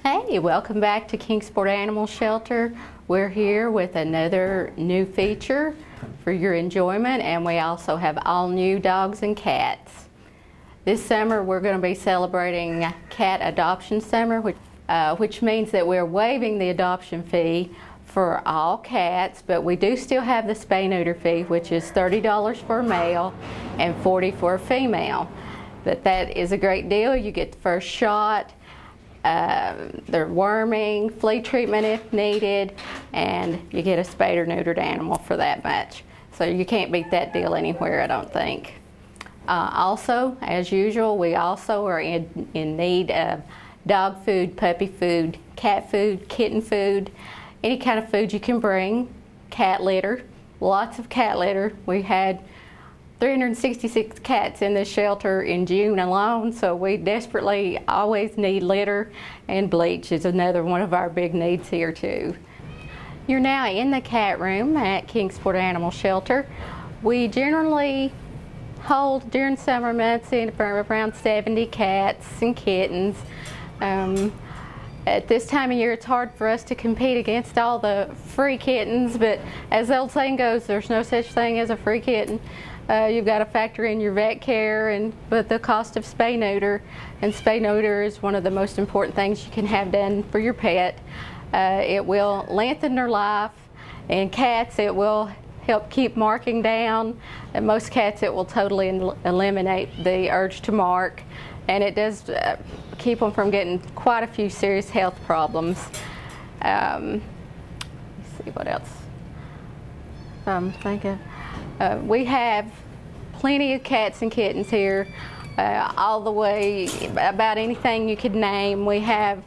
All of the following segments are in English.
Hey, welcome back to Kingsport Animal Shelter. We're here with another new feature for your enjoyment, and we also have all new dogs and cats. This summer we're going to be celebrating Cat Adoption Summer, which means that we're waiving the adoption fee for all cats, but we do still have the spay-neuter fee, which is $30 for a male and $40 for a female. But that is a great deal. You get the first shot, their worming, flea treatment if needed, and you get a spayed or neutered animal for that much. So you can't beat that deal anywhere, I don't think. Also, as usual, we also are in need of dog food, puppy food, cat food, kitten food, any kind of food you can bring. Cat litter, lots of cat litter. We had 366 cats in this shelter in June alone, so we desperately always need litter, and bleach is another one of our big needs here too. You're now in the cat room at Kingsport Animal Shelter. We generally hold during summer months in around 70 cats and kittens. At this time of year it's hard for us to compete against all the free kittens, but as the old saying goes, there's no such thing as a free kitten. You've got to factor in your vet care but the cost of spay-neuter, and spay-neuter is one of the most important things you can have done for your pet. It will lengthen their life, and cats it will help keep marking down, and most cats it will totally eliminate the urge to mark, and it does keep them from getting quite a few serious health problems. Let's see what else I'm thinking. We have plenty of cats and kittens here, all the way about anything you could name. We have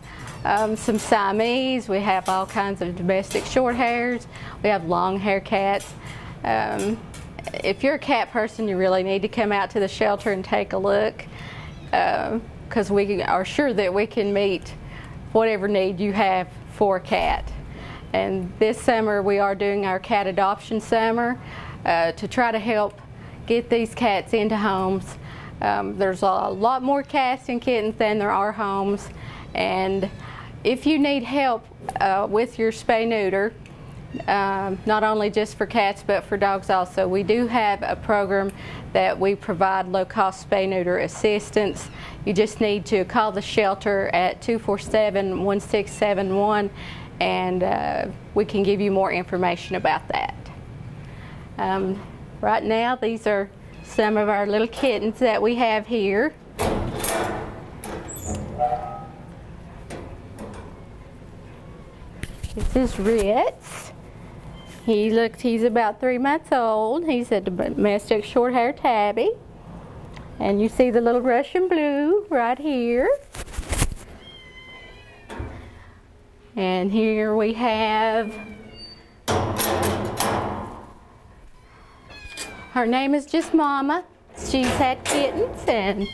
some Siamese, we have all kinds of domestic short hairs, we have long hair cats. If you're a cat person, you really need to come out to the shelter and take a look, because we are sure that we can meet whatever need you have for a cat. And this summer we are doing our cat adoption summer to try to help get these cats into homes. There's a lot more cats and kittens than there are homes, and if you need help with your spay-neuter, not only just for cats but for dogs also, we do have a program that we provide low-cost spay-neuter assistance. You just need to call the shelter at 247-1671, and we can give you more information about that. Right now, these are some of our little kittens that we have here. This is Ritz. He's about 3 months old. He's a domestic short-hair tabby. And you see the little Russian blue right here. And here we have, her name is just Mama. She's had kittens, and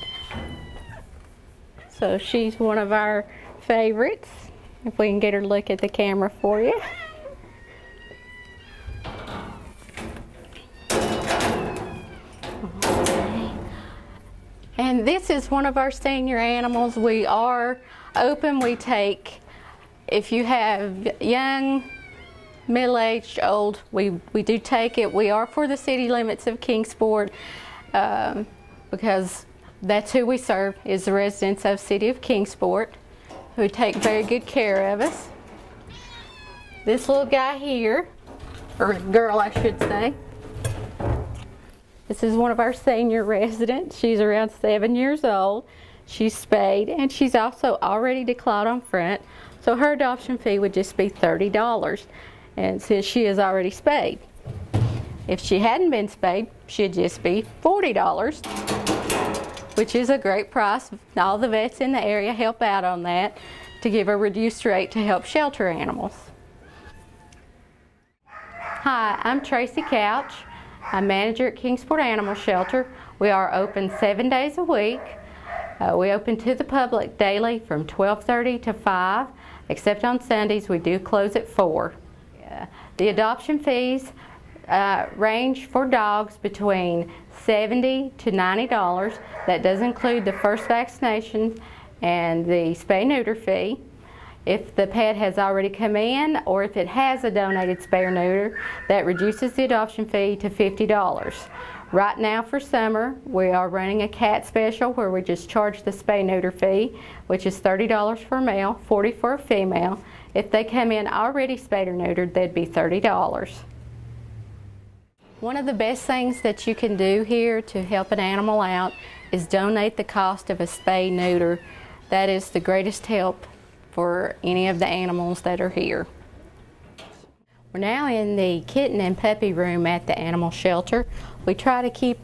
so she's one of our favorites. If we can get her to look at the camera for you. And this is one of our senior animals. We are open. We take, if you have young, middle-aged, old, we do take it. We are for the city limits of Kingsport, because that's who we serve, is the residents of city of Kingsport, who take very good care of us. This little guy here, or girl I should say, this is one of our senior residents. She's around 7 years old. She's spayed, and she's also already declawed on front, so her adoption fee would just be $30. And since she is already spayed, if she hadn't been spayed, she'd just be $40, which is a great price. All the vets in the area help out on that to give a reduced rate to help shelter animals. Hi, I'm Tracy Couch. I'm manager at Kingsport Animal Shelter. We are open 7 days a week. We open to the public daily from 12:30 to 5, except on Sundays we do close at 4. The adoption fees range for dogs between $70 to $90. That does include the first vaccination and the spay-neuter fee. If the pet has already come in, or if it has a donated spay or neuter, that reduces the adoption fee to $50. Right now for summer, we are running a cat special where we just charge the spay neuter fee, which is $30 for a male, $40 for a female. If they come in already spayed or neutered, they'd be $30. One of the best things that you can do here to help an animal out is donate the cost of a spay neuter. That is the greatest help for any of the animals that are here. We're now in the kitten and puppy room at the animal shelter. We try to keep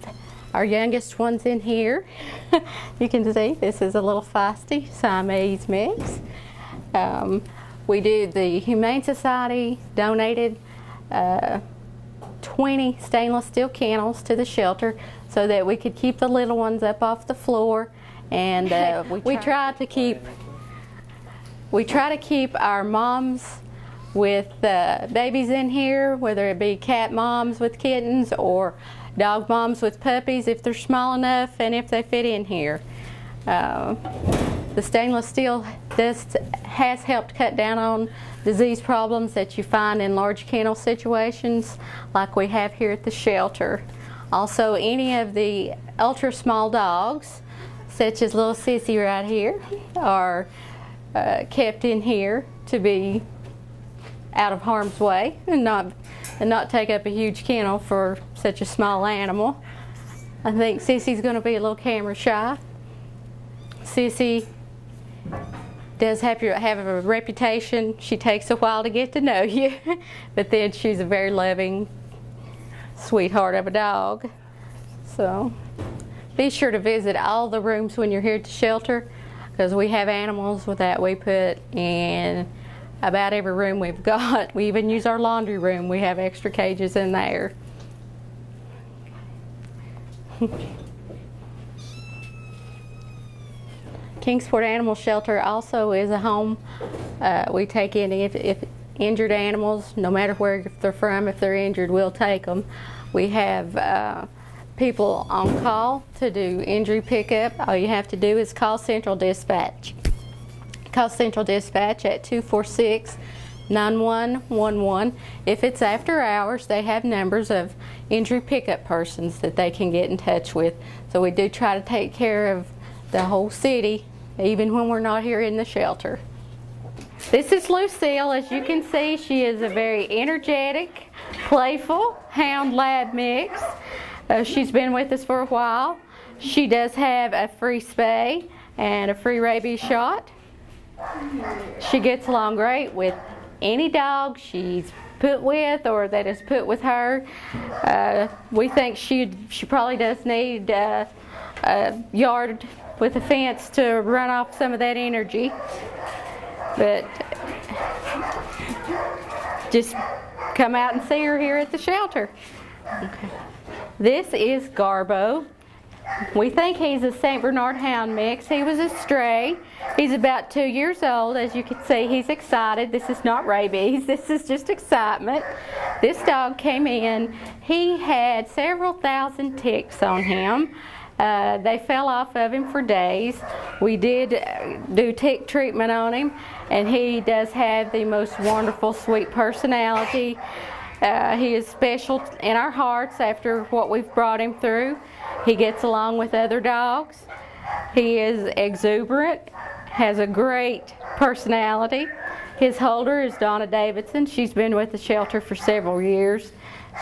our youngest ones in here. You can see this is a little feisty Siamese mix. We did, the Humane Society donated 20 stainless steel kennels to the shelter so that we could keep the little ones up off the floor, and we try to keep our moms with babies in here, whether it be cat moms with kittens or dog moms with puppies if they're small enough and if they fit in here. The stainless steel has helped cut down on disease problems that you find in large kennel situations like we have here at the shelter. Also, any of the ultra small dogs, such as little Sissy right here, are kept in here to be out of harm's way and not take up a huge kennel for such a small animal. I think Sissy's going to be a little camera shy. Sissy does have a reputation. She takes a while to get to know you, but then she's a very loving sweetheart of a dog. So be sure to visit all the rooms when you're here at the shelter, because we have animals that we put in about every room we've got. We even use our laundry room. We have extra cages in there. Kingsport Animal Shelter also is a home. We take in if injured animals, no matter where they're from, if they're injured, we'll take them. We have people on call to do injury pickup. All you have to do is call Central Dispatch. Call Central Dispatch at 246-9111. If it's after hours, they have numbers of injury pickup persons that they can get in touch with. So we do try to take care of the whole city, even when we're not here in the shelter. This is Lucille. As you can see, she is a very energetic, playful hound lab mix. She's been with us for a while. She does have a free spay and a free rabies shot. She gets along great with any dog she's put with or that is put with her. We think she probably does need a yard with a fence to run off some of that energy, but just come out and see her here at the shelter. Okay. This is Garbo. We think he's a St. Bernard Hound mix. He was a stray. He's about 2 years old. As you can see, he's excited. This is not rabies. This is just excitement. This dog came in. He had several thousand ticks on him. They fell off of him for days. We did do tick treatment on him, and he does have the most wonderful, sweet personality. He is special in our hearts after what we've brought him through. He gets along with other dogs. He is exuberant, has a great personality. His holder is Donna Davidson. She's been with the shelter for several years.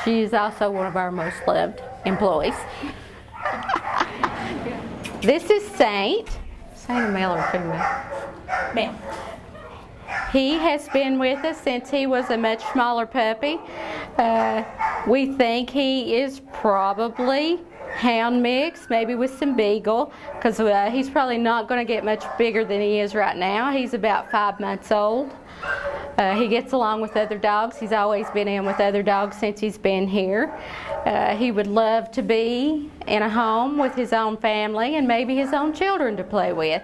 She is also one of our most loved employees. This is Saint. Saint a male or female? Male. He has been with us since he was a much smaller puppy. We think he is probably hound mix, maybe with some beagle, because he's probably not going to get much bigger than he is right now. He's about 5 months old. He gets along with other dogs. He's always been in with other dogs since he's been here. He would love to be in a home with his own family and maybe his own children to play with.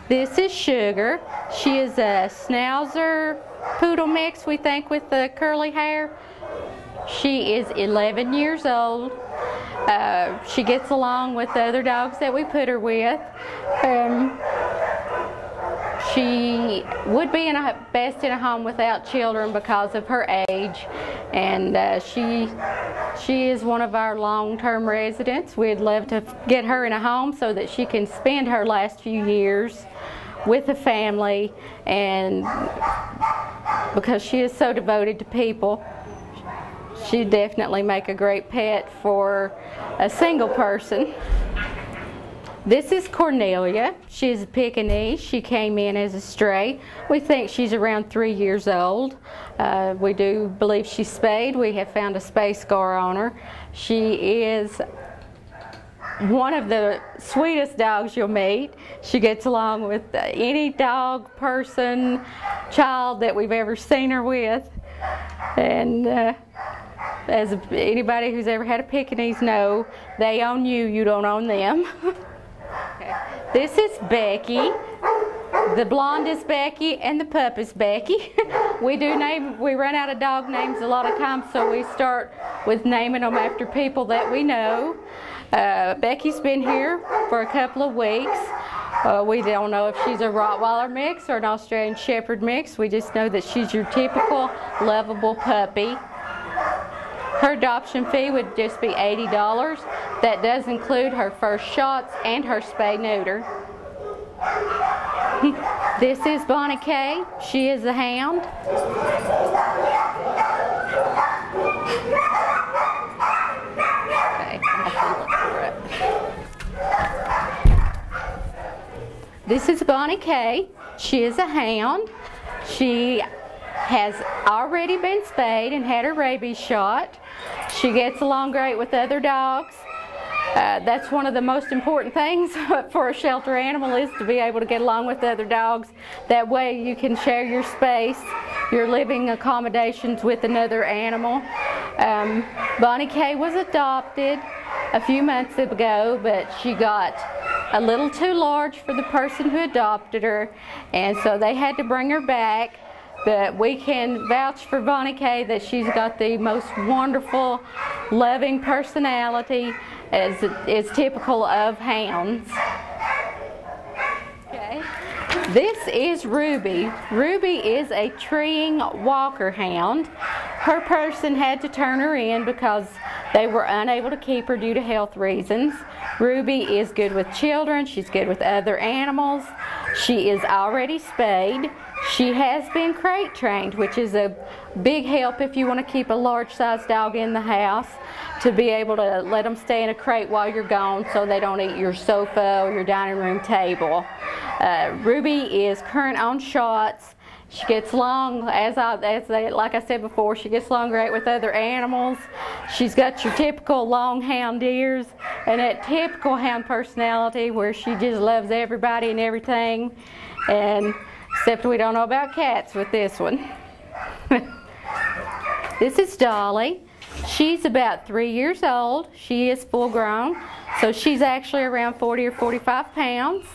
This is Sugar. She is a Schnauzer poodle mix, we think, with the curly hair. She is 11 years old. She gets along with the other dogs that we put her with. She would be best in a home without children because of her age, and she is one of our long-term residents. We'd love to get her in a home so that she can spend her last few years with a family, and because she is so devoted to people, she'd definitely make a great pet for a single person. This is Cornelia. She's a Pekingese. She came in as a stray. We think she's around 3 years old. We do believe she's spayed. We have found a spay scar on her. She is one of the sweetest dogs you'll meet. She gets along with any dog, person, child that we've ever seen her with. And as anybody who's ever had a Pekingese know, they own you, you don't own them. Okay. This is Becky. The blonde is Becky and the pup is Becky. We run out of dog names a lot of times, so we start with naming them after people that we know. Becky's been here for a couple of weeks. We don't know if she's a Rottweiler mix or an Australian Shepherd mix. We just know that she's your typical lovable puppy. Her adoption fee would just be $80. That does include her first shots and her spay-neuter. This is Bonnie Kay. She is a hound. Okay, I'll have to look for it. This is Bonnie Kay. She is a hound. She has already been spayed and had her rabies shot. She gets along great with other dogs. That's one of the most important things for a shelter animal, is to be able to get along with other dogs. That way you can share your space, your living accommodations with another animal. Bonnie Kay was adopted a few months ago, but she got a little too large for the person who adopted her, and so they had to bring her back. But we can vouch for Bonnie Kay that she's got the most wonderful, loving personality, as is typical of hounds. Okay. This is Ruby. Ruby is a treeing walker hound. Her person had to turn her in because they were unable to keep her due to health reasons. Ruby is good with children. She's good with other animals. She is already spayed. She has been crate trained, which is a big help if you want to keep a large sized dog in the house, to be able to let them stay in a crate while you're gone so they don't eat your sofa or your dining room table. Ruby is current on shots. She gets along, like I said before, she gets along great with other animals. She's got your typical long hound ears and that typical hound personality where she just loves everybody and everything. And except we don't know about cats with this one. This is Dolly. She's about 3 years old. She is full grown, so she's actually around 40 or 45 pounds.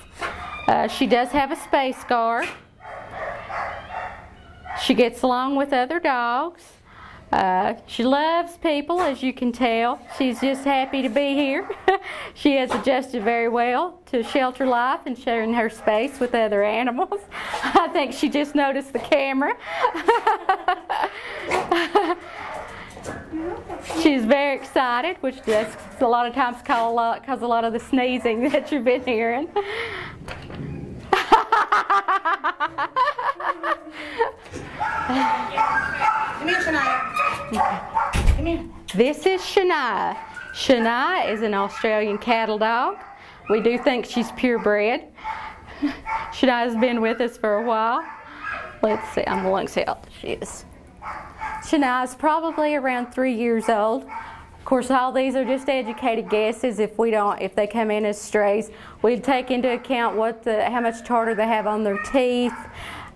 She does have a spay scar. She gets along with other dogs. She loves people, as you can tell. She's just happy to be here. She has adjusted very well to shelter life and sharing her space with other animals. I think she just noticed the camera. She's very excited, which does a lot of times cause a lot of the sneezing that you've been hearing. Come here, Shania. Come here. This is Shai. Shai is an Australian cattle dog. We do think she's purebred. Shai has been with us for a while. Let's see, I'm going to see how old she is. Shai is probably around 3 years old. Of course, all these are just educated guesses. If they come in as strays, we'd take into account how much tartar they have on their teeth,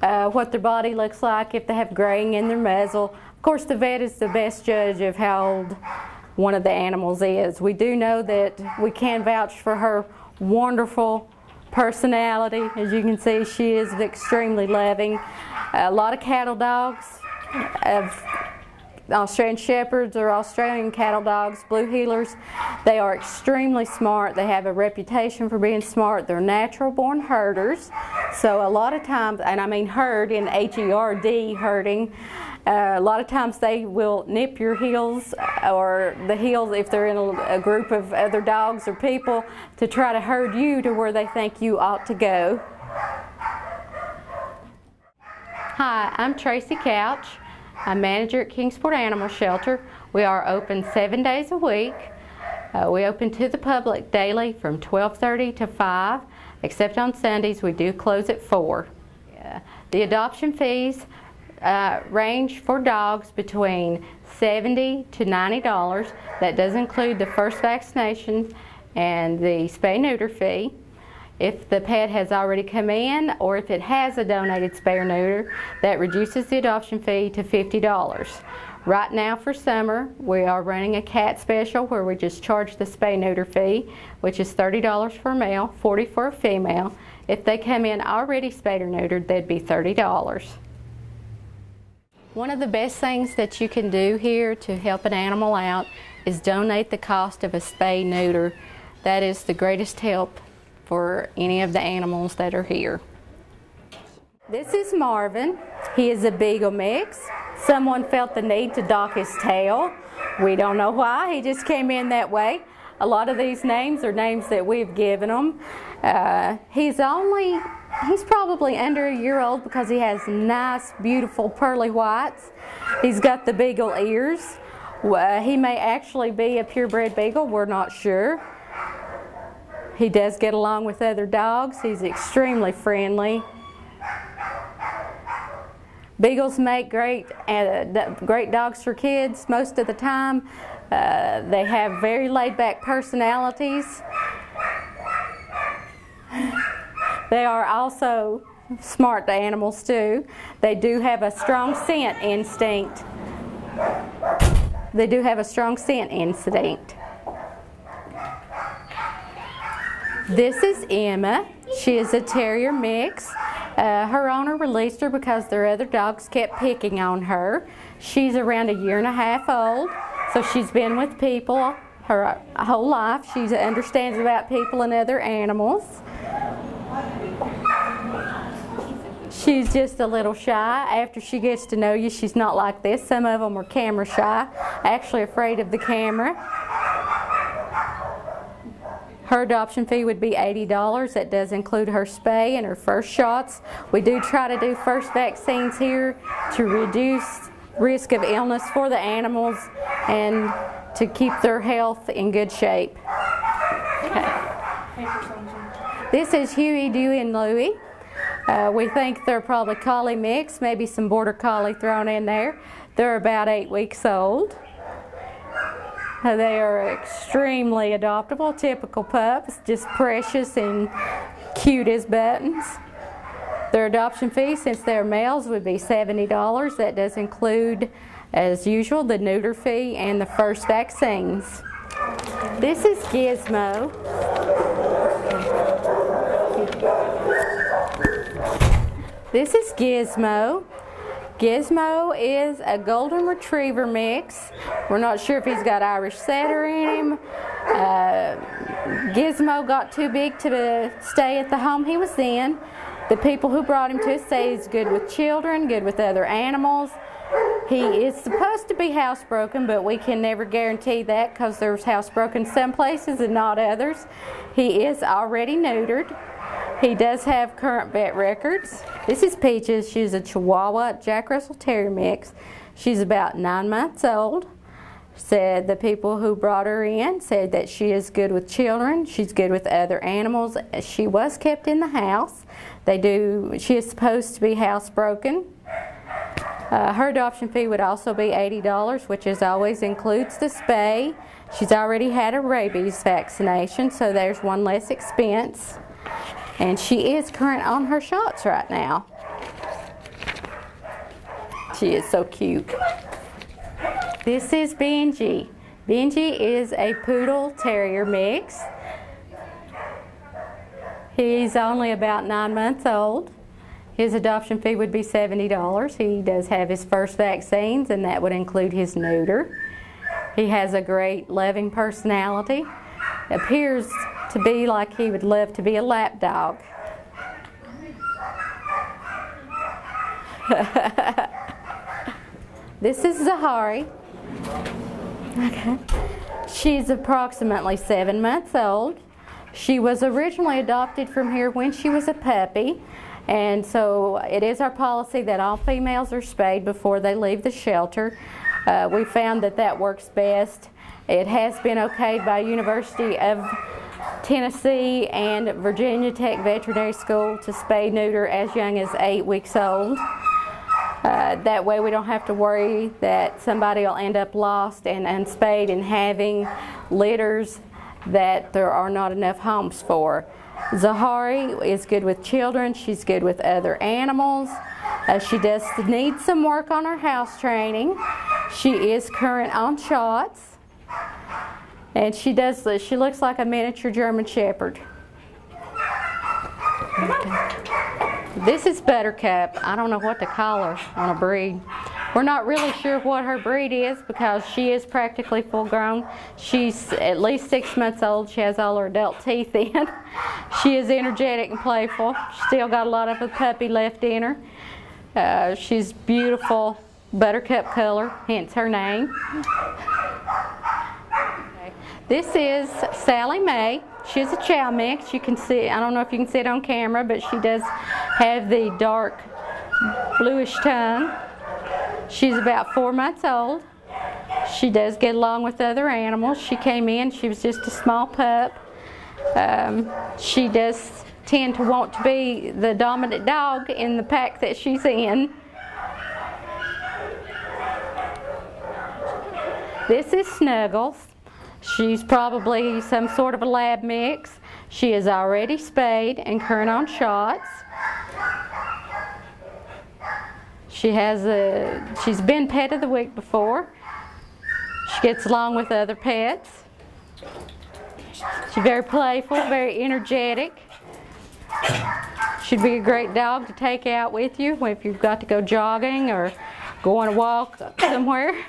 what their body looks like, if they have graying in their muzzle. Of course, the vet is the best judge of how old one of the animals is. We do know that we can vouch for her wonderful personality. As you can see, she is extremely loving. A lot of cattle dogs Australian Shepherds or Australian cattle dogs, blue heelers. They are extremely smart. They have a reputation for being smart. They're natural born herders. So a lot of times, and I mean herd in H-E-R-D, herding, a lot of times they will nip your heels or the heels if they're in a group of other dogs or people to try to herd you to where they think you ought to go. Hi, I'm Tracy Couch. I'm manager at Kingsport Animal Shelter. We are open 7 days a week. We open to the public daily from 12:30 to 5, except on Sundays we do close at 4. The adoption fees range for dogs between $70 to $90. That does include the first vaccination and the spay-neuter fee. If the pet has already come in or if it has a donated spay or neuter, that reduces the adoption fee to $50. Right now for summer, we are running a cat special where we just charge the spay-neuter fee, which is $30 for a male, $40 for a female. If they come in already spayed or neutered, that'd be $30. One of the best things that you can do here to help an animal out is donate the cost of a spay-neuter. That is the greatest help for any of the animals that are here. This is Marvin. He is a Beagle mix. Someone felt the need to dock his tail. We don't know why, he just came in that way. A lot of these names are names that we've given him. He's probably under a year old because he has nice, beautiful pearly whites. He's got the Beagle ears. He may actually be a purebred Beagle, we're not sure. He does get along with other dogs. He's extremely friendly. Beagles make great dogs for kids most of the time. They have very laid-back personalities. They are also smart animals too. They do have a strong scent instinct. This is Emma. She is a terrier mix. Her owner released her because their other dogs kept picking on her. She's around 1.5 years old, so she's been with people her whole life. She understands about people and other animals. She's just a little shy. After she gets to know you, she's not like this. Some of them are camera shy, actually afraid of the camera. Her adoption fee would be $80. That does include her spay and her first shots. We do try to do first vaccines here to reduce risk of illness for the animals and to keep their health in good shape. Okay. This is Huey, Dewey, and Louie. We think they're probably collie mix, maybe some border collie thrown in there. They're about 8 weeks old. They are extremely adoptable, typical pups, just precious and cute as buttons. Their adoption fee, since they're males, would be $70. That does include, as usual, the neuter fee and the first vaccines. This is Gizmo. This is Gizmo. Gizmo is a golden retriever mix. We're not sure if he's got Irish setter in him. Gizmo got too big to stay at the home he was in. The people who brought him to us say he's good with children, good with other animals. He is supposed to be housebroken, but we can never guarantee that because there's housebroken some places and not others. He is already neutered. He does have current vet records. This is Peaches. She's a Chihuahua Jack Russell Terrier mix. She's about 9 months old. Said the people who brought her in said that she is good with children. She's good with other animals. She was kept in the house. She is supposed to be housebroken. Her adoption fee would also be $80, which as always includes the spay. She's already had a rabies vaccination, so there's one less expense. And she is current on her shots right now. She is so cute. This is Benji. Benji is a poodle terrier mix. He's only about 9 months old. His adoption fee would be $70. He does have his first vaccines, and that would include his neuter. He has a great, loving personality. Appears to be like he would love to be a lap dog. This is Zahari. Okay. She's approximately 7 months old. She was originally adopted from here when she was a puppy, and so it is our policy that all females are spayed before they leave the shelter. We found that that works best. It has been okayed by University of Tennessee and Virginia Tech Veterinary School to spay neuter as young as 8 weeks old. That way we don't have to worry that somebody will end up lost and unspayed and having litters that there are not enough homes for. Zahari is good with children. She's good with other animals. She does need some work on her house training. She is current on shots. And she looks like a miniature German Shepherd. Okay. This is Buttercup. I don't know what to call her on a breed. We're not really sure what her breed is because she is practically full grown. She's at least 6 months old. She has all her adult teeth in. She is energetic and playful. She's still got a lot of the puppy left in her. She's beautiful buttercup color, hence her name. This is Sally Mae. She's a chow mix. You can see, I don't know if you can see it on camera, but she does have the dark bluish tongue. She's about 4 months old. She does get along with other animals. She came in, she was just a small pup. She does tend to want to be the dominant dog in the pack that she's in. This is Snuggles. She's probably some sort of a lab mix. She is already spayed and current on shots. She's been pet of the week before. She gets along with other pets. She's very playful, very energetic. She'd be a great dog to take out with you if you've got to go jogging or go on a walk somewhere.